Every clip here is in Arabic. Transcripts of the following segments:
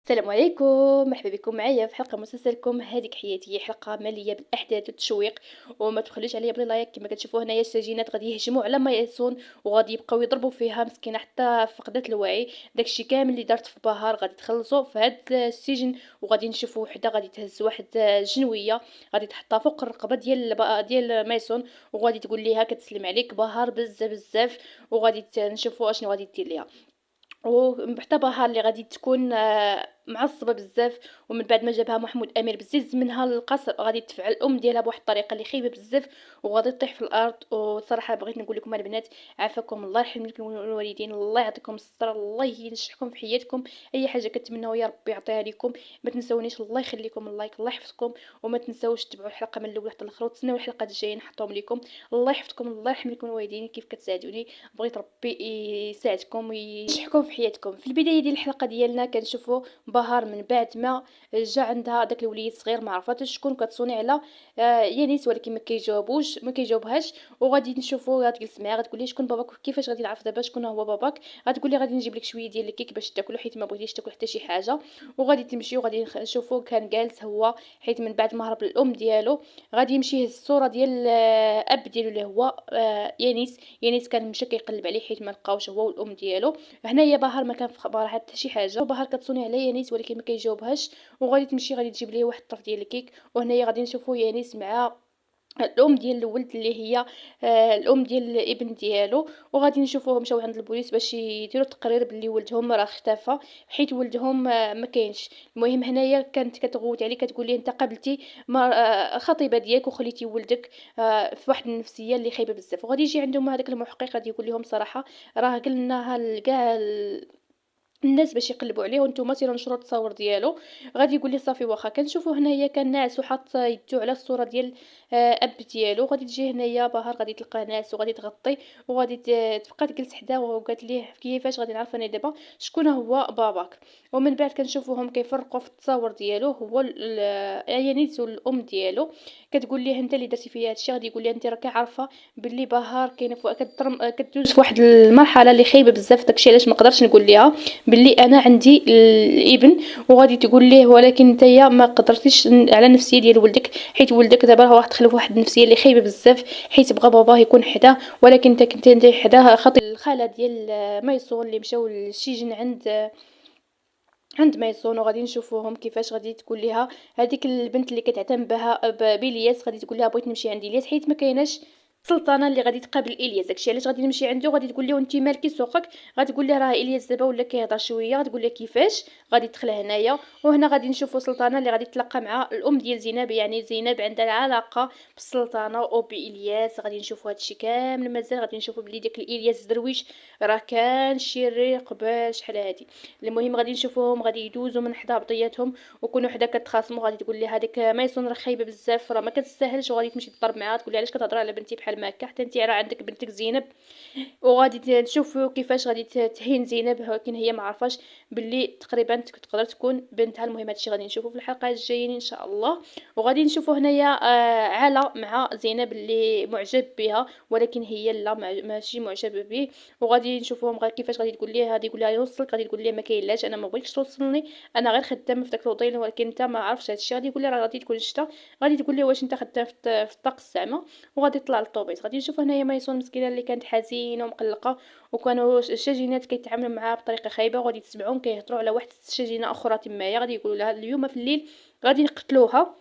السلام عليكم، مرحبا بكم معايا في حلقه مسلسلكم هذيك حياتي. حلقه مليئه بالاحداث والتشويق، وما تبخلوش عليا بلي لايك. كما كتشوفوا هنايا السجينات غادي يهجموا على مايسون وغادي يبقاو يضربوا فيها مسكينه حتى فقدت الوعي. داكشي كامل اللي دارت في بهار غادي تخلصوا في هذا السجن، وغادي نشوفوا وحده غادي تهز واحد جنويه غادي تحطها فوق الرقبه ديال مايسون، وغادي تقول ليها كتسلم عليك بهار بزاف بزاف، وغادي نشوفوا اشنو غادي دير ليها. وحتى بهار اللي غادي تكون معصبه بزاف، ومن بعد ما جابها محمود امير بزز منها للقصر غادي تفعل الام ديالها بواحد الطريقه اللي خايبه بزاف، وغادي تطيح في الارض. وصراحه بغيت نقول لكم البنات، عافاكم الله، يرحم لكم الوالدين، الله يعطيكم الستر، الله ينجحكم في حياتكم. اي حاجه كتمنوا يا ربي يعطيها لكم. ما تنسونيش، الله يخليكم اللايك، الله يحفظكم. وما تنساوش تتبعوا الحلقه من الاول حتى الاخر، وتسناو الحلقات الجايه نحطهم لكم. الله يحفظكم، الله يرحم لكم الوالدين كيف كتساعدوني. بغيت ربي يساعدكم وينجحكم في حياتكم. في البدايه ديال الحلقه ديالنا كنشوفوا بهار من بعد ما جا عندها داك الوليد الصغير، ما عرفتش شكون كتصوني على يانيس، ولكن ما كيجاوبهاش. وغادي نشوفوا غتجلس معاه غتقول ليه شكون باباك، كيفاش غادي نعرف دابا شكون هو باباك. غتقول لي غادي نجيب لك شويه ديال الكيك باش تاكلو حيت ما بغيتيش تاكل حتى شي حاجه. وغادي تمشي وغادي نشوفوا كان جالس هو، حيت من بعد ما هرب الام ديالو غادي يمشي يهز الصوره ديال اب ديالو اللي هو يانيس كان مشى كيقلب عليه حيت ما لقاوش هو والام ديالو. هنايا بهار ما كان في خبارها حتى شي حاجه، بهار كتصوني على يانيس ولكن ما كيجاوبهاش. وغادي تمشي غادي تجيب ليه واحد الطرف ديال الكيك. وهنايا غادي نشوفوا يانيس مع الام ديال الولد اللي هي الام ديال الابن ديالو. وغادي نشوفوهم مشاو عند البوليس باش يديروا تقرير باللي ولدهم راه اختفى، حيت ولدهم ما كاينش. المهم هنايا كانت كتغوت عليه كتقول ليه انت قابلتي خطيبه ديالك وخليتي ولدك في واحد النفسيه اللي خايبه بزاف. وغادي يجي عندهم هذاك المحقق غادي يقول لهم صراحه راه قلناها لكاع الناس باش يقلبوا عليه، وانتم سيروا نشروا التصاور ديالو. غادي يقول لي صافي واخا. كنشوفوا هنايا كان ناعس وحط يدو على الصوره ديال اب ديالو. غادي تجي هنايا بهار غادي تلقاه ناعس وغادي تغطي، وغادي تبقى تجلس حداه وقالت ليه كيفاش غادي نعرف انا دابا شكون هو باباك. ومن بعد كنشوفوهم كيفرقوا في التصاور ديالو هو يانيس والام ديالو. كتقول ليه انت اللي درتي فيا هادشي. غادي يقول لها انت راكي عارفه باللي بهار كاينه كدوز في واحد المرحله اللي خايبه بزاف، داكشي علاش ما قدرتش نقول ليها باللي انا عندي الابن. وغادي تقول ليه ولكن نتيا ما قدرتيش على النفسيه ديال ولدك، حيت ولدك دابا راه دخل في واحد النفسيه اللي خايبه بزاف، حيت بغى باباه يكون حداه ولكن انت كنت حداه. خاطر الخاله ديال ميسون اللي مشاو للسجن عند ميسون. وغادي نشوفوهم كيفاش غادي تقول ليها هذيك البنت اللي كتعتم بها بإلياس، غادي تقول لها بغيت نمشي عند إلياس حيت ما كايناش سلطانه اللي غادي تقابل الياس. داكشي علاش غادي نمشي عنده. غادي تقول له انت مالكي سوقك. غتقول له راه الياس دابا ولا كيهضر شويه. غتقول له كيفاش. غادي تدخل هنايا. وهنا غادي نشوفوا سلطانه اللي غادي تلاقى مع الام ديال زينب، يعني زينب عندها علاقه بالسلطانه وبالياس. غادي نشوفوا هادشي كامل مازال. غادي نشوفوا بلي داك الياس درويش راه كان شرير قبل شحال هادي. المهم غادي نشوفوهم غادي يدوزوا من حدا بطياتهم، وكونوا حدا كتخاصموا. غادي تقول لي هذيك ميسون راه خايبه بزاف، راه ما كتستاهلش. وغادي تمشي تضرب معاها تقول لي علاش كتهضر على بنتي بحال ما هكا، حتى انت راه عندك بنتك زينب. وغادي تشوفوا كيفاش غادي تهين زينب، ولكن هي ما عرفاش باللي تقريبا تقدر تكون بنتها. المهم هادشي غادي نشوفوا في الحلقات الجايين ان شاء الله. وغادي نشوفوا هنايا علا مع زينب اللي معجب بها ولكن هي لا ماشي معجبه به. وغادي نشوفوهم كيفاش غادي تقول ليه. غادي يقول لها يوصلك. غادي تقول ليه ما كاينلاش، انا ما بغيتش توصلني، انا غير خدامه في داك الوطيل ولكن انت ما عرفتش هادشي. غادي يقول لها راه غادي تكون شتا. غادي تقول ليه واش انت خدام في الطقس زعما. وغادي يطلع للطوبيس. غادي نشوف هنايا ميسون مسكينه اللي كانت حزينه ومقلقه، وكانوا الشاجينات كيتعاملوا معاها بطريقه خايبه. وغادي تسمعهم كيهضروا على واحد الشاجينه اخرى تمايا. غادي يقولوا لها اليوم في الليل غادي نقتلوها.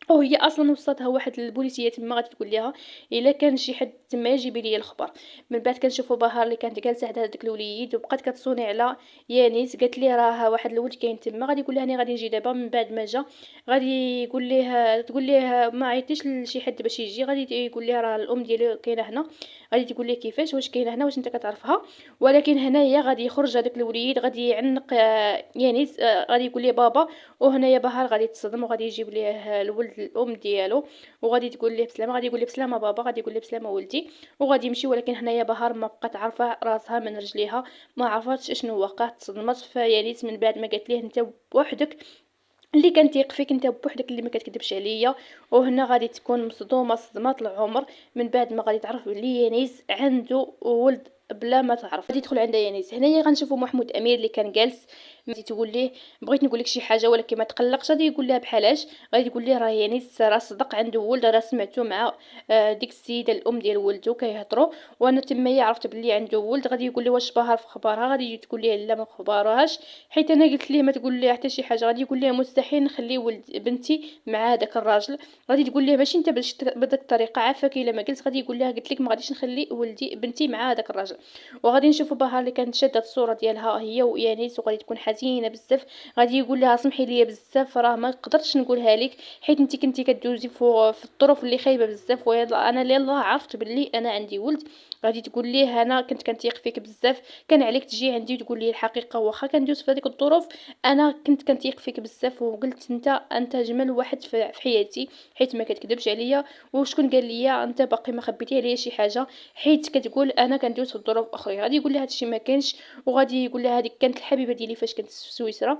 وهي اصلا وصلتها واحد البوليسيه تما. غادي تقول لها الا كان شي حد تما جيبي لي الخبر. من بعد كنشوفوا بهار اللي كانت جالسه عند هذاك الوليد وبقات كتصوني على يانيس. قالت ليه راه واحد الولد كاين تما. غادي يقول لها انا غادي نجي دابا. من بعد ما جا غادي يقول ليه تقول ليه ما عيطيش لشي حد باش يجي. غادي يقول لها راه الام ديالي كاينه هنا. غادي تقول ليه كيفاش واش كاينه هنا واش انت كتعرفها. ولكن هنايا غادي يخرج هذاك الوليد غادي يعنق يانيس. غادي يقول ليه بابا. وهنايا بهار غادي تصدم وغادي يجيب ليه الولد الام ديالو. وغادي تقول ليه بسلامه. غادي يقول ليه بسلامه بابا. غادي يقول ليه بسلامه ولدي. وغادي يمشي. ولكن هنايا بهار ما بقات عارفه راسها من رجليها، ما عرفتش اشنو وقع. تصدمت في يانيس من بعد ما قالت ليه انت بوحدك اللي كنتيق فيك، انت بوحدك اللي ما كتكذبش عليا. وهنا غادي تكون مصدومه صدمات العمر من بعد ما غادي تعرف بلي يانيس عنده ولد بلا ما تعرف. غادي يدخل عندها يانيس. هنايا غنشوفوا محمود امير اللي كان جالس، غادي تقول ليه بغيت نقول لك شي حاجه ولكن ما تقلقش. غادي يقول لها بحالاش؟ غادي تقول ليه راه يانيس راه صدق عنده ولد، راه سمعتو مع ديك السيده الام ديال ولدو كيهضروا، وانا تمايا عرفت بلي عنده ولد. غادي يقول لي واش بهار في خبارها؟ غادي تقول ليه لا ما خبارهاش، حيت انا قلت ليه ما تقول ليه حتى شي حاجه. غادي يقول ليه مستحيل نخلي ولد بنتي مع هذاك الراجل. غادي تقول ليه ماشي انت بدك الطريقه، عافاك الا ما قلت. غادي يقول لها قلت لك ما غاديش نخلي ولدي بنتي مع هذاك الراجل. وغادي نشوفوا بهار اللي كانت شادة الصوره ديالها هي ويانيس، وغادي تكون حزينه بزاف. غادي يقول لها سمحي لي بزاف، راه ما قدرتش نقولها لك حيت انت كنتي كدوزي في الظروف اللي خايبه بزاف، ويلا انا يلا عرفت باللي انا عندي ولد. غادي تقول ليه انا كنت كنثيق فيك بزاف، كان عليك تجي عندي وتقول لي الحقيقه، واخا كندوز في هذيك الظروف انا كنت كنثيق فيك بزاف، وقلت انت اجمل واحد في حياتي حيت ما كتكذبش عليا. وشكون قال لي انت باقي ما خبيتي عليا شي حاجه حيت كتقول انا كندوز في الظروف اخرى؟ غادي يقول لها هادشي ما كانش. وغادي يقول لها هذيك كانت الحبيبه ديالي فاش كنت في سويسرا،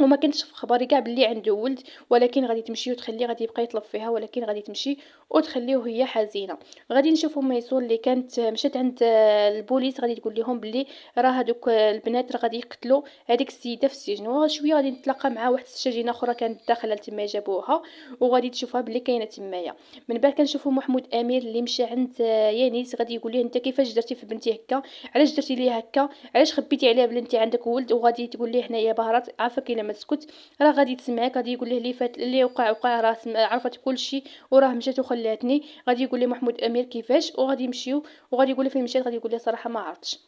وما كنتش في خباري كاع بلي عنده ولد، ولكن غادي تمشي وتخليه، غادي يبقى يطلب فيها ولكن غادي تمشي وتخليه وهي حزينه. غادي نشوفوا ميسون اللي كانت مشات عند البوليس، غادي تقول لهم بلي راه هذوك البنات راه غادي يقتلوا هذيك السيده في السجن. وشويه غادي نتلاقى مع واحد السجينه اخرى كانت داخله تما جابوها، وغادي تشوفها بلي كاينه تمايا. من بعد كنشوفوا محمود امير اللي مشى عند يانيس، غادي يقول ليه انت كيفاش درتي في بنتي هكا؟ علاش درتي ليها هكا؟ علاش خبيتي عليها بلي انت عندك ولد؟ وغادي تقول ليه هنايا بهرات عافاك الا ما تسكت، راه غادي تسمعك. غادي يقول له اللي فات اللي وقع راه عرفت كل شيء وراه مشات وخلاتني. غادي يقول لي محمود امير كيفاش، وغادي يمشيو. وغادي يقول له فين مشات؟ غادي يقول لي صراحه ما عرفتش.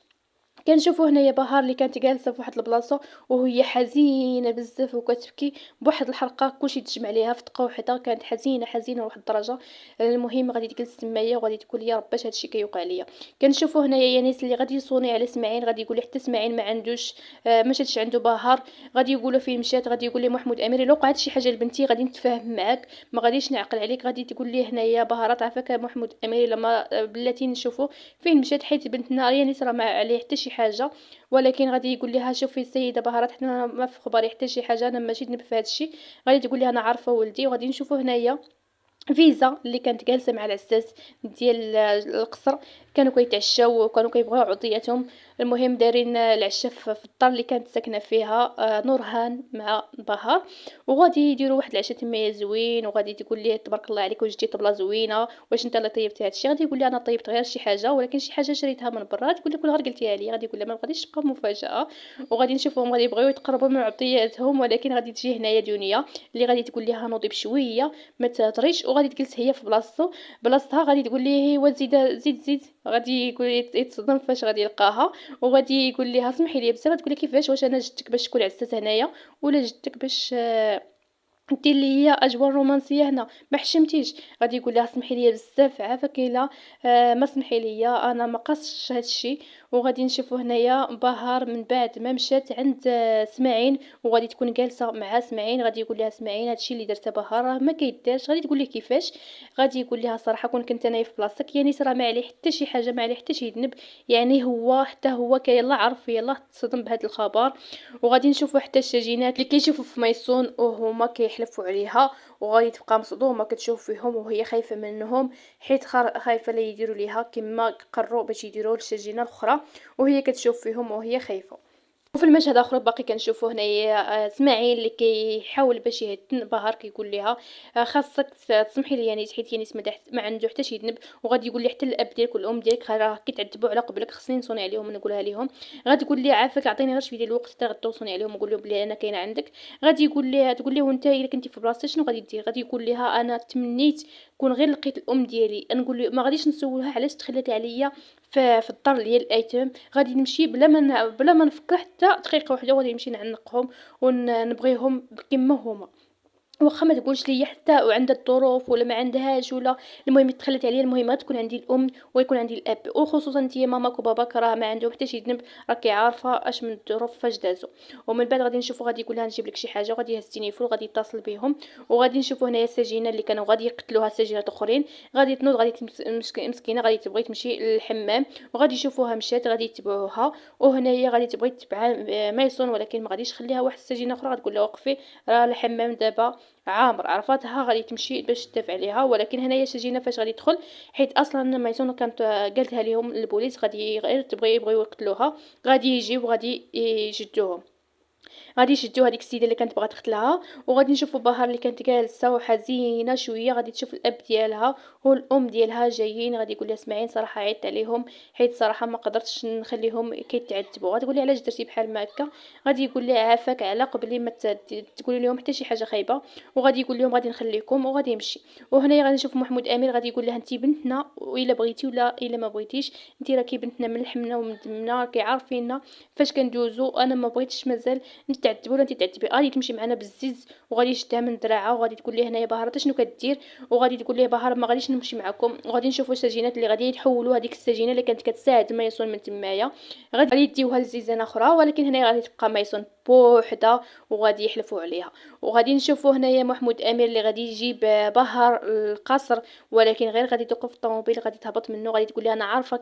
كنشوفوا هنايا بهار اللي كانت جالسه في واحد البلاصه وهي حزينه بزاف وكتبكي بواحد الحلقه، كلشي تجمع عليها في دقه وحده، كانت حزينه حزينه لواحد الدرجه. المهم غادي تجلس تمايا وغادي تقول يا رب اش هادشي كيوقع ليا. كنشوفوا هنايا يانيس اللي غادي يصوني على اسماعيل، غادي يقول لي حتى اسماعيل ما عندوش مشاتش عنده بهار. غادي يقولوا فين مشات؟ غادي يقول لي محمود امير لو وقعت شي حاجه لبنتي غادي نتفاهم معاك، ما غاديش نعقل عليك. غادي تقول لي هنايا بهارات عافاك محمود امير لما بلاتي نشوفوا فين مشات، حيت بنتنا يانيس راه ما عليه حتى شي حاجه. ولكن غادي يقول لها شوفي السيده بهارات حنا ما في خباري حتى شي حاجه، انا ماشي نب في هذا الشيء. غادي تقول لها انا عارفه ولدي. وغادي نشوفوا هنايا فيزا اللي كانت جالسه مع العساس ديال القصر، كانوا كيتعشاو وكانوا كيبغيو عطياتهم. المهم دارين العشاء في الدار اللي كانت ساكنه فيها نورهان مع بهار، وغادي يديروا واحد العشاء تما زوين. وغادي تقول ليه تبارك الله عليك وجدتي طبله زوينه، واش انت اللي طيبتي هذا الشيء؟ غادي يقول لي انا طيبت غير شي حاجه ولكن شي حاجه شريتها من برا. تقول لك غير قلتيها لي. غادي يقول لها ما غاديش تبقى مفاجاه. وغادي نشوفهم غادي يبغيو يتقربوا من عطياتهم، ولكن غادي تجي هنايا دنيا اللي غادي تقول لها نوضي بشويه ما تهضريش، وغادي تجلس هي في بلاصتها. غادي تقول ليه هو زيد. غادي يقول يتصدم فاش غادي يلقاها، وغادي يقول لها سمحي لي بزاف. تقول لي كيفاش؟ واش انا جدتك باش تكون عزاز هنايا ولا جدتك باش دير لي هي اجواء رومانسيه هنا؟ ما حشمتيش. غادي يقول لها سمحي لي بزاف عافاك الا ما سمحي لي انا ما قصش هذا الشيء. وغادي نشوفوا هنايا بهار من بعد ما مشات عند اسماعيل، وغادي تكون جالسه مع اسماعيل. غادي يقول لها اسماعيل هذا الشيء اللي درته بهار راه ما كيدارش. غادي تقول ليه كيفاش؟ غادي يقول لها صراحه كون كنت انايا في بلاصتك يعني راه ما عليه حتى شي حاجه، ما عليه حتى شي ذنب، يعني هو حتى هو يلا عرف يلا تصدم بهذا الخبر. وغادي نشوفوا حتى الشاجينات اللي كيشوفوا في ميسون وهما كيحلفوا عليها، وغادي تبقى مصدومه كتشوف فيهم وهي خايفه منهم حيت خايفه لا يديروا ليها كما قرروا باش يديروا للشاجينه الاخرى، وهي كتشوف فيهم وهي خايفه. وفي المشهد اخر باقي كنشوفوا هنايا اسماعيل اللي كيحاول باش يهدن بهار، كيقول لها خاصك تسمحي لي يعني حيت يعني ما عنده حتى شي ذنب. وغادي يقول لي حتى الاب ديالك والام ديالك راه كيتعذبوا على قبلك، خصني نصوني عليهم ونقولها لهم. غادي تقول لي عافاك عطيني غير شويه ديال الوقت حتى غدا نصوني عليهم ونقول لهم بلي انا كاينه عندك. غادي يقول لها تقول ليه وانت الا كنتي في بلاصتي شنو غادي دير؟ غادي يقول لها انا تمنيت كون غير لقيت الام ديالي نقول له ما غاديش نسولها علاش تخلاتي عليا في الدار ديال الايتام. غادي نمشي بلا ما نفكر حتى دقيقه واحده، وغادي نمشي نعنقهم ونبغيهم كما هما، واخا ما تقولش لي حتى وعندها الظروف ولا ما عندهاش ولا المهم تخلت عليا. المهم تكون عندي الام ويكون عندي الاب، وخصوصا انت ماماك وباباك راه ما عندهم حتى شي ذنب، راكي عارفه اش من الظروف فاش دازوا. ومن بعد غادي نشوفوا غادي يقول لها نجيب لك شي حاجه، وغادي يهز التليفون وغادي يتصل بهم. وغادي نشوفوا هنايا السجينه اللي كانوا غادي يقتلوها سجينات اخرين، غادي تنوض غادي مسكينه غادي تبغي تمشي للحمام، وغادي يشوفوها مشات غادي يتبعوها. وهنايا غادي تبغي تتبع ميسون ولكن ما غاديش خليها واحد السجينه اخرى، غتقول لها وقفي راه الحمام دابا عامر عرفاتها غادي تمشي باش تدافع عليها. ولكن هنايا السجينه فاش غادي تدخل، حيت اصلا ميسون كانت قالتها لهم البوليس غادي غير يبغيو يقتلوها، غادي يجيو وغادي يجدوهم، غادي يشدو هذيك السيده اللي كانت بغات تقتلها. وغادي نشوفوا بهار اللي كانت جالسه وحزينه شويه، غادي تشوف الاب ديالها والام ديالها جايين، غادي يقول لها اسمعين صراحه عيطت عليهم حيت صراحه ما قدرتش نخليهم كيتعذبوا. غتقول لي علاش درتي بحال ما هكا، غادي يقول لها عافاك على قبل ما تقولي لهم حتى شي حاجه خايبه، وغادي يقول لهم غادي نخليكم وغادي يمشي. وهنا غادي نشوف محمود امير غادي يقول لها انت بنتنا، والا بغيتي ولا الا ما بغيتيش انت راكي بنتنا من لحمنا ومن دمنا، راكي عارفيننا فاش كندوزو. انا ما بغيتش مازال نتعذبوا ولا انت تعذبي، غادي تمشي معنا بالزيز وغادي يشدها من دراعها وغادي تقول ليه هنايا بهار شنو كدير، وغادي تقول ليه بهار ما غاديش نمشي معكم. وغادي نشوفوا السجينات اللي غادي يتحولوا هذيك السجينه اللي كانت كتساعد مايسون من تمايا، غادي يديوها لزنزانه اخرى. ولكن هنايا غادي تبقى مايسون بوحدها وغادي يحلفوا عليها. وغادي نشوفوا هنايا محمود امير اللي غادي يجيب بهار القصر، ولكن غير غادي توقف الطوموبيل غادي تهبط منه. غادي تقول لها انا عارفه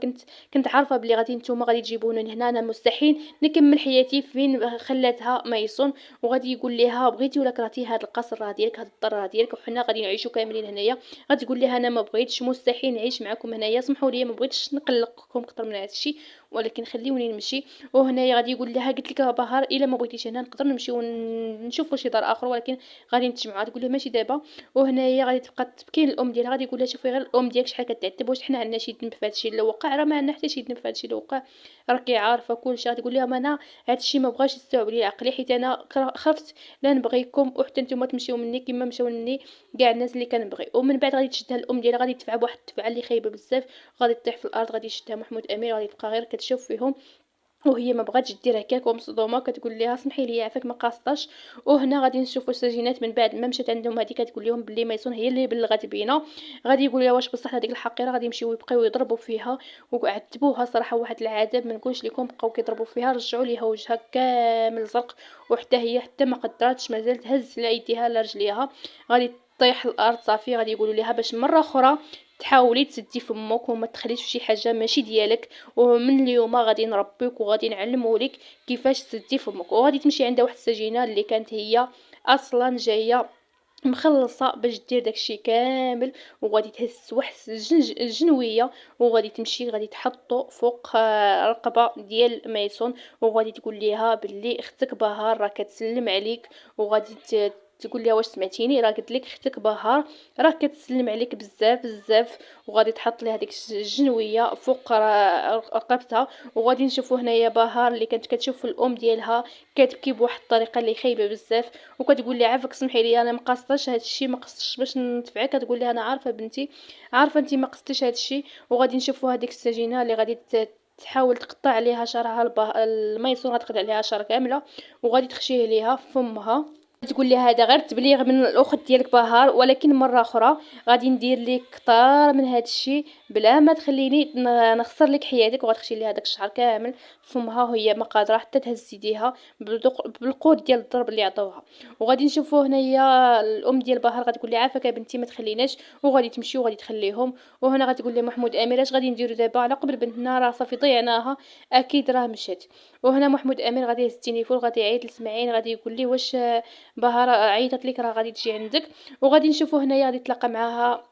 كنت عارفه بلي غادي نتوما غادي تجيبوني هنا، انا مستحيل نكمل حياتي فين خلاتها مايسون. وغادي يقول لها بغيتي ولا كرهتي هذا القصر راه ديالك، هذا الدار راه ديالك، وحنا غادي نعيشوا كاملين هنايا. غادي تقول لها انا ما بغيتش، مستحيل نعيش معكم هنايا، سمحوا لي ما بغيتش نقلقكم اكثر من هذا الشيء، ولكن خليوني نمشي. وهنايا غادي يقول لها قلت لك بهار الا ما بغيتيش هنا نقدر نمشي ونشوفوا شي دار اخر، ولكن غادي نتجمعوا. تقول له ماشي دابا. وهنايا غادي تبقى تبكي الام ديالها، غادي يقول لها شوفي غير الام ديالك شحال كتعذب، واش حنا عندنا شي ذنب في هذا الشيء اللي وقع؟ راه ما عندنا حتى شي ذنب في هذا الشيء اللي وقع، راكي عارفه كلشي. غتقول لها ما انا هذا الشيء ما بغاش يستوعب لي عقلي، حيت انا خفت لا نبغيكم وحتى نتوما تمشيو مني كما مشاو مني كاع الناس اللي كنبغي. ومن بعد غادي تشدها الام ديالها، غادي تدفع بواحد الدفعه اللي خايبه بزاف، غادي تطيح في الارض. غادي يشدها محمود امير، غادي تبقى غير كتشوف فيهم وهي ما بغاتش دير هكاك ومصدومه، كتقول ليها سمحي لي عافاك ما قاصداش. وهنا غادي نشوفوا السجينات من بعد ما مشات عندهم هذيك كتقول لهم بلي ميسون هي اللي بلغت بينا. غادي يقول لها واش بصح هذيك الحقيره، غادي يمشيو يبقاو يضربوا فيها وعذبوها صراحه واحد العذاب ما نقولش لكم. بقاو كيضربوا فيها، رجعوا ليها وجهها كامل زرق، وحتى هي حتى ما قدراتش مازال تهز لا يديها لا رجليها، غادي طيح الارض صافي. غادي يقولوا لها باش مره اخرى تحاولي تسدي فمك وما تخليش شي حاجه ماشي ديالك، ومن اليوم غادي نربيك وغادي نعلمولك كيفاش تسدي فمك. وغادي تمشي عند واحد السجينه اللي كانت هي اصلا جايه مخلصه باش دير داكشي كامل، وغادي تهز واحد الجنويه وغادي تمشي غادي تحطو فوق الرقبه ديال ميسون. وغادي تقول ليها باللي اختك بهار راه كتسلم عليك، وغادي تقول لها واش سمعتيني راه قلت لك اختك بهار راه كتسلم عليك بزاف بزاف. وغادي تحط لها هذيك الجنويه فوق رقبتها. وغادي نشوفوا هنايا بهار اللي كانت كتشوف الام ديالها كتبكي بواحد الطريقه اللي خايبه بزاف، وكتقول لها عافاك سمحي لي انا ما قصدتش هذا الشيء، ما قصدتش باش نتفعك. كتقول لها انا عارفه بنتي، عارفه انت ما قصدتيش هذا الشيء. وغادي نشوفوا هذيك السجينه اللي غادي تحاول تقطع عليها شعرها الميسون، غتقطع عليها شعر كامله وغادي تخشيه ليها في فمها. تقول لي هذا غير تبليغ من الاخت ديالك بهار، ولكن مره اخرى غادي ندير لك كثار من هذا الشيء بلا ما تخليني نخسر لك حياتك. وغتخشي لي هذاك الشعر كامل فمها وهي ما قادره حتى تهز يديها بالقوه ديال الضرب اللي عطوها. وغادي نشوفوا هنايا الام ديال بهار غتقول لي عافاك يا بنتي ما تخليناش، وغادي تمشي وغادي تخليهم. وهنا غتقول لي محمود امير اش غادي نديروا دابا على قبل بنتنا راه صافي ضيعناها اكيد راه مشات. وهنا محمود امير غادي يهز التليفون غادي يعيط لسمعين، غادي يقول لي واش بهار عيطت لك راه غادي تجي عندك. وغادي نشوفوا هنايا غادي يتلاقى معاها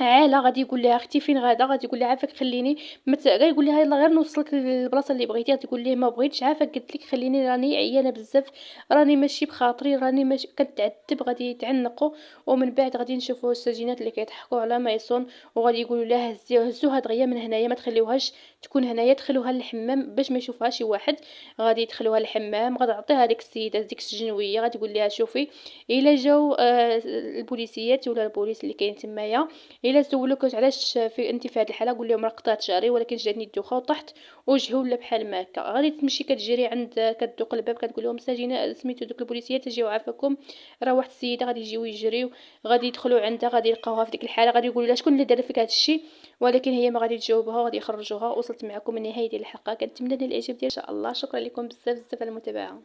عاله، غادي يقول لها اختي فين غادا، غادي يقول لها عافاك خليني غادي يقول لها يلا غير نوصلك للبلاصه اللي بغيتيها. تقول ليه ما بغيتش عافاك قلت لك خليني راني عيانه بزاف، راني ماشي بخاطري، راني ماشي كنتعذب. غادي يتعنقوا. ومن بعد غادي نشوفوا السجينات اللي كيضحكوا على مايسون، وغادي يقولوا لها هزوها دغيا من هنايا ما تخليوهاش تكون هنايا، دخلوها للحمام باش ما يشوفها شي واحد. غادي يدخلوها للحمام، غادي تعطيها هذيك السيده ديك السجنويه، غادي تقول لها شوفي الا جاو البوليسيات ولا البوليس اللي كاين تمايا الا سولوك علاش في انت في هذه الحاله قول لهم راه قطعت شعري ولكن جاتني الدوخه وطحت وجهي ولا بحال ما هكا. غادي تمشي كتجري عند كتدق الباب كتقول لهم ساجينا سميتو دوك البوليسيات تجيو عافاكم، راه واحد السيده غادي يجيو يجريو. غادي يدخلوا عندها غادي يلقاوها في ديك الحاله، غادي يقولوا لها شكون اللي دار فيك هذا الشيء، ولكن هي ما غادي تجاوبها وغادي يخرجوها. وصلت معكم النهايه ديال الحلقه، كنتمنى الاعجاب ديال ان شاء الله. شكرا لكم بزاف بزاف على المتابعه.